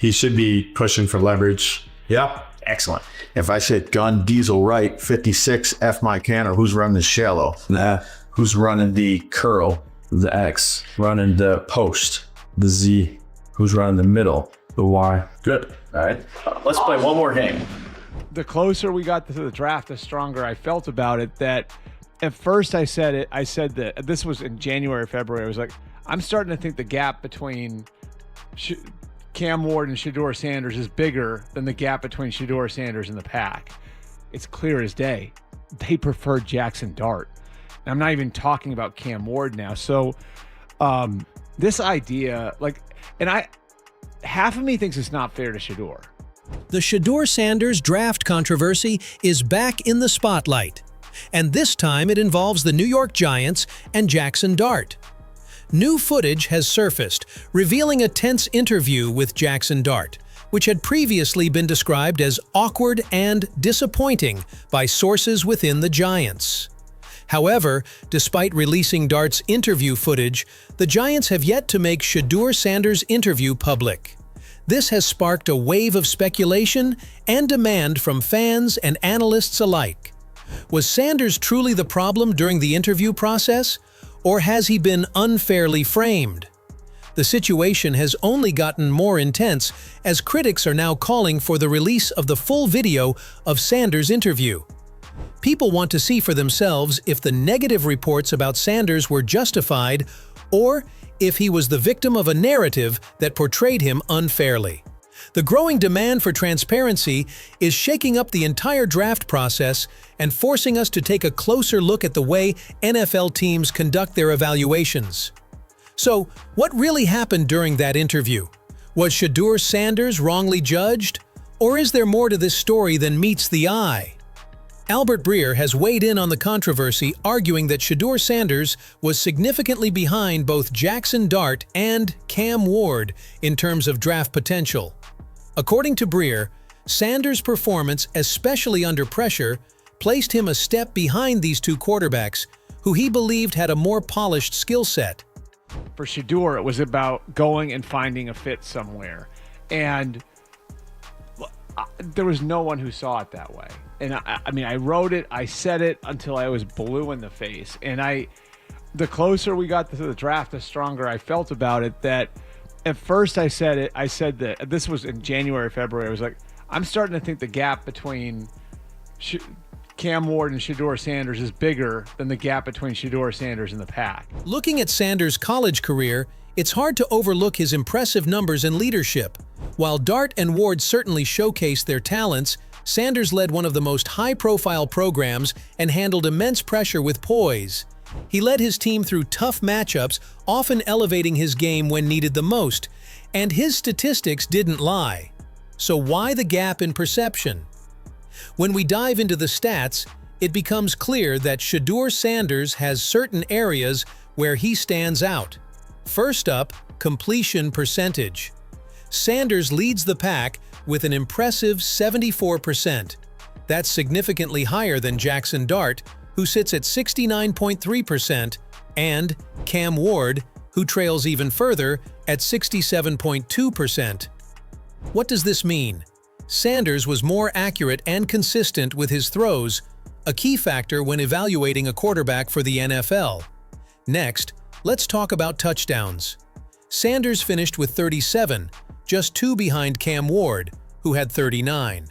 He should be pushing for leverage. Yeah. Excellent. If I said gun, diesel right, 56, F my canner, who's running the shallow? The Who's running the curl? the X, running the post, the Z, who's running the middle, the Y. Good. All right. Let's play one more game. The closer we got to the draft, the stronger I felt about it. That at first I said that this was in January, February. I was like, I'm starting to think the gap between Cam Ward and Shedeur Sanders is bigger than the gap between Shedeur Sanders and the pack. It's clear as day. They prefer Jackson Dart. And I'm not even talking about Cam Ward now. So this idea, half of me thinks it's not fair to Shedeur. The Shedeur Sanders draft controversy is back in the spotlight, and this time it involves the New York Giants and Jackson Dart. New footage has surfaced, revealing a tense interview with Jackson Dart, which had previously been described as awkward and disappointing by sources within the Giants. However, despite releasing Dart's interview footage, the Giants have yet to make Shedeur Sanders' interview public. This has sparked a wave of speculation and demand from fans and analysts alike. Was Sanders truly the problem during the interview process, or has he been unfairly framed? The situation has only gotten more intense as critics are now calling for the release of the full video of Sanders' interview. People want to see for themselves if the negative reports about Sanders were justified or if he was the victim of a narrative that portrayed him unfairly. The growing demand for transparency is shaking up the entire draft process and forcing us to take a closer look at the way NFL teams conduct their evaluations. So, what really happened during that interview? Was Shedeur Sanders wrongly judged? Or is there more to this story than meets the eye? Albert Breer has weighed in on the controversy, arguing that Shedeur Sanders was significantly behind both Jackson Dart and Cam Ward in terms of draft potential. According to Breer, Sanders' performance, especially under pressure, placed him a step behind these two quarterbacks, who he believed had a more polished skill set. For Shedeur, it was about going and finding a fit somewhere. And there was no one who saw it that way. And I wrote it, I said it until I was blue in the face. And the closer we got to the draft, the stronger I felt about it. That at first I said that this was in January, February. I was like, I'm starting to think the gap between Cam Ward and Shedeur Sanders is bigger than the gap between Shedeur Sanders and the pack. Looking at Sanders' college career, it's hard to overlook his impressive numbers and leadership. While Dart and Ward certainly showcased their talents, Sanders led one of the most high-profile programs and handled immense pressure with poise. He led his team through tough matchups, often elevating his game when needed the most, and his statistics didn't lie. So why the gap in perception? When we dive into the stats, it becomes clear that Shedeur Sanders has certain areas where he stands out. First up, completion percentage. Sanders leads the pack with an impressive 74%. That's significantly higher than Jackson Dart, who sits at 69.3%, and Cam Ward, who trails even further at 67.2%. What does this mean? Sanders was more accurate and consistent with his throws, a key factor when evaluating a quarterback for the NFL. Next, let's talk about touchdowns. Sanders finished with 37, just 2 behind Cam Ward, who had 39.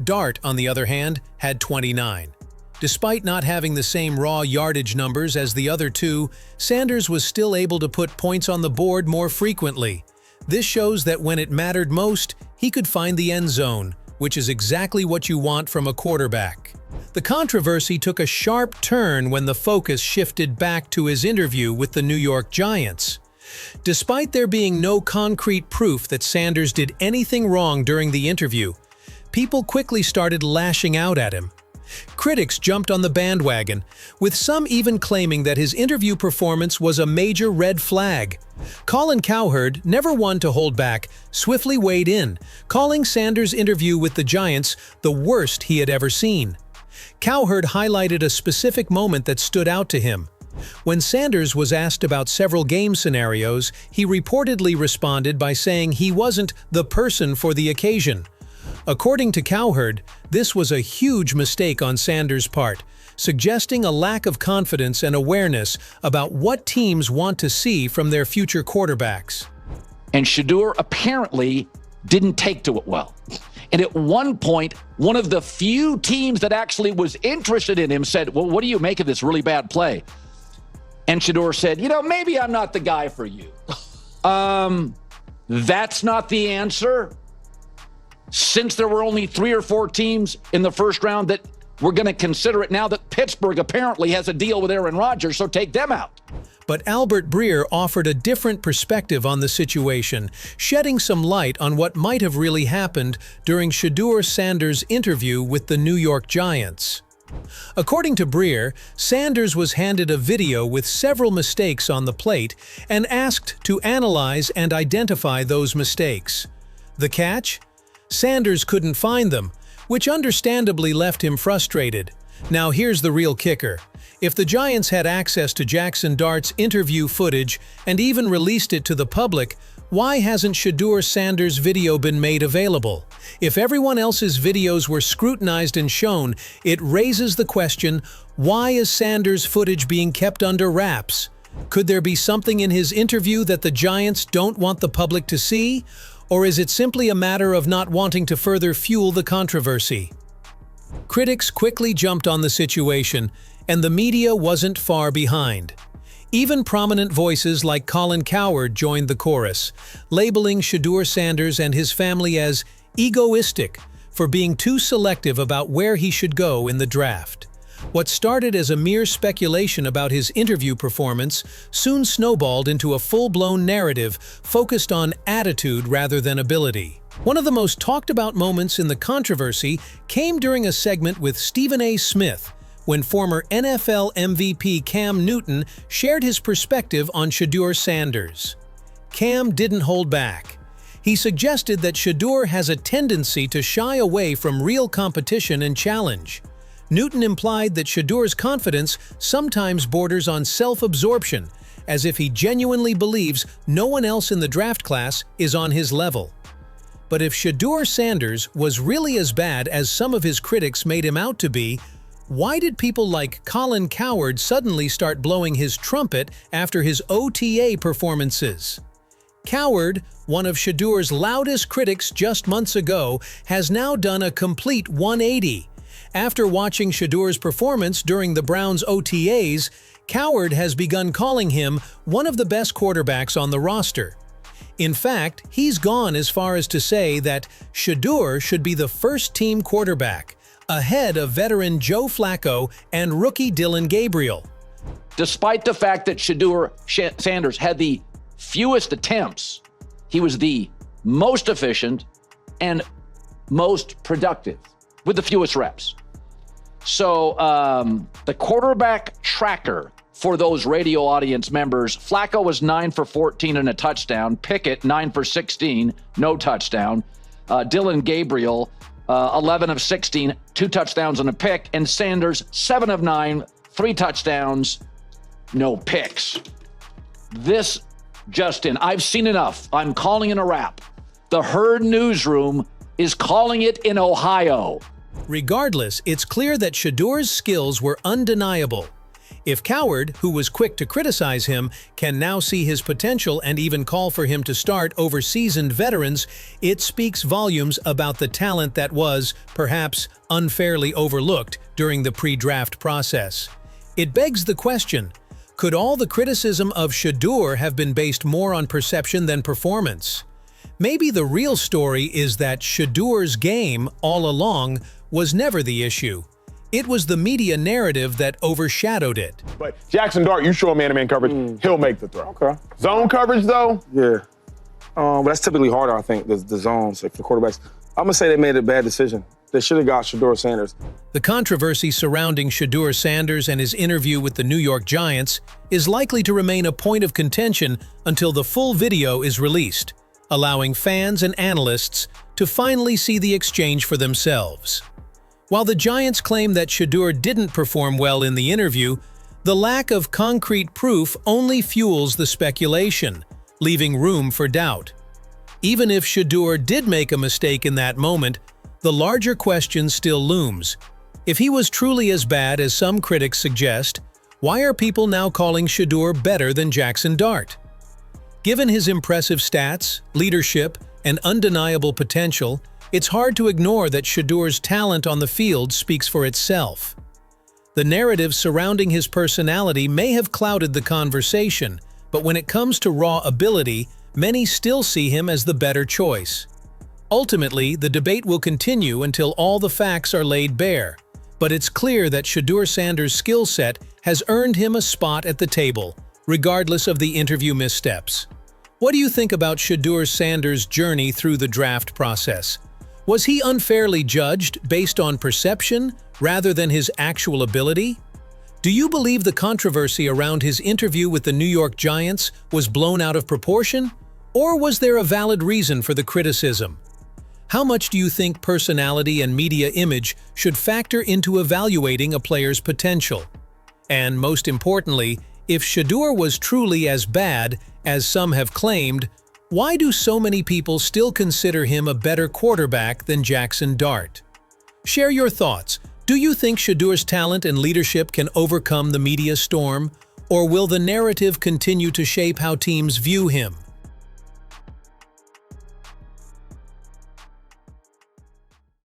Dart, on the other hand, had 29. Despite not having the same raw yardage numbers as the other two, Sanders was still able to put points on the board more frequently. This shows that when it mattered most, he could find the end zone, which is exactly what you want from a quarterback. The controversy took a sharp turn when the focus shifted back to his interview with the New York Giants. Despite there being no concrete proof that Sanders did anything wrong during the interview, people quickly started lashing out at him. Critics jumped on the bandwagon, with some even claiming that his interview performance was a major red flag. Colin Cowherd, never one to hold back, swiftly weighed in, calling Sanders' interview with the Giants the worst he had ever seen. Cowherd highlighted a specific moment that stood out to him. When Sanders was asked about several game scenarios, he reportedly responded by saying he wasn't the person for the occasion. According to Cowherd, this was a huge mistake on Sanders' part, suggesting a lack of confidence and awareness about what teams want to see from their future quarterbacks. And Shedeur apparently didn't take to it well. And at one point, one of the few teams that actually was interested in him said, well, what do you make of this really bad play? And Shedeur said, maybe I'm not the guy for you. That's not the answer. Since there were only 3 or 4 teams in the first round that were going to consider it, now that Pittsburgh apparently has a deal with Aaron Rodgers, so take them out. But Albert Breer offered a different perspective on the situation, shedding some light on what might have really happened during Shedeur Sanders' interview with the New York Giants. According to Breer, Sanders was handed a video with several mistakes on the plate and asked to analyze and identify those mistakes. The catch? Sanders couldn't find them, which understandably left him frustrated. Now here's the real kicker. If the Giants had access to Jackson Dart's interview footage and even released it to the public, why hasn't Shedeur Sanders' video been made available? If everyone else's videos were scrutinized and shown, it raises the question, why is Sanders' footage being kept under wraps? Could there be something in his interview that the Giants don't want the public to see? Or is it simply a matter of not wanting to further fuel the controversy? Critics quickly jumped on the situation, and the media wasn't far behind. Even prominent voices like Colin Cowherd joined the chorus, labeling Shedeur Sanders and his family as egoistic for being too selective about where he should go in the draft. What started as a mere speculation about his interview performance soon snowballed into a full-blown narrative focused on attitude rather than ability. One of the most talked about moments in the controversy came during a segment with Stephen A. Smith, when former NFL MVP Cam Newton shared his perspective on Shedeur Sanders. Cam didn't hold back. He suggested that Shedeur has a tendency to shy away from real competition and challenge. Newton implied that Shedeur's confidence sometimes borders on self-absorption, as if he genuinely believes no one else in the draft class is on his level. But if Shedeur Sanders was really as bad as some of his critics made him out to be, why did people like Colin Cowherd suddenly start blowing his trumpet after his OTA performances? Cowherd, one of Shedeur's loudest critics just months ago, has now done a complete 180. After watching Shedeur's performance during the Browns' OTAs, Cowherd has begun calling him one of the best quarterbacks on the roster. In fact, he's gone as far as to say that Shedeur should be the first-team quarterback, ahead of veteran Joe Flacco and rookie Dillon Gabriel. Despite the fact that Shedeur Sanders had the fewest attempts, he was the most efficient and most productive with the fewest reps. So the quarterback tracker for those radio audience members, Flacco was 9 for 14 and a touchdown. Pickett, 9 for 16, no touchdown. Dillon Gabriel, 11 of 16, 2 touchdowns and a pick. And Sanders, 7 of 9, 3 touchdowns, no picks. This, Justin, I've seen enough. I'm calling it a wrap. The Herd newsroom is calling it in Ohio. Regardless, it's clear that Shedeur's skills were undeniable. If Cowherd, who was quick to criticize him, can now see his potential and even call for him to start over seasoned veterans, it speaks volumes about the talent that was, perhaps, unfairly overlooked during the pre-draft process. It begs the question, could all the criticism of Shedeur have been based more on perception than performance? Maybe the real story is that Shedeur's game, all along, was never the issue. It was the media narrative that overshadowed it. But Jackson Dart, you show him man-to-man coverage, he'll make the throw. Okay. Zone coverage, though? Yeah. But that's typically harder, I think, the zones like for quarterbacks. I'm going to say they made a bad decision. They should have got Shedeur Sanders. The controversy surrounding Shedeur Sanders and his interview with the New York Giants is likely to remain a point of contention until the full video is released, allowing fans and analysts to finally see the exchange for themselves. While the Giants claim that Shedeur didn't perform well in the interview, The lack of concrete proof only fuels the speculation, leaving room for doubt. Even if Shedeur did make a mistake in that moment, the larger question still looms. If he was truly as bad as some critics suggest, why are people now calling Shedeur better than Jackson Dart? Given his impressive stats, leadership, and undeniable potential, it's hard to ignore that Shedeur's talent on the field speaks for itself. The narrative surrounding his personality may have clouded the conversation, but when it comes to raw ability, many still see him as the better choice. Ultimately, the debate will continue until all the facts are laid bare, but it's clear that Shedeur Sanders' skill set has earned him a spot at the table, regardless of the interview missteps. What do you think about Shedeur Sanders' journey through the draft process? Was he unfairly judged based on perception rather than his actual ability? Do you believe the controversy around his interview with the New York Giants was blown out of proportion? Or was there a valid reason for the criticism? How much do you think personality and media image should factor into evaluating a player's potential? And most importantly, if Shedeur was truly as bad as some have claimed, why do so many people still consider him a better quarterback than Jackson Dart? Share your thoughts. Do you think Shedeur's talent and leadership can overcome the media storm? Or will the narrative continue to shape how teams view him?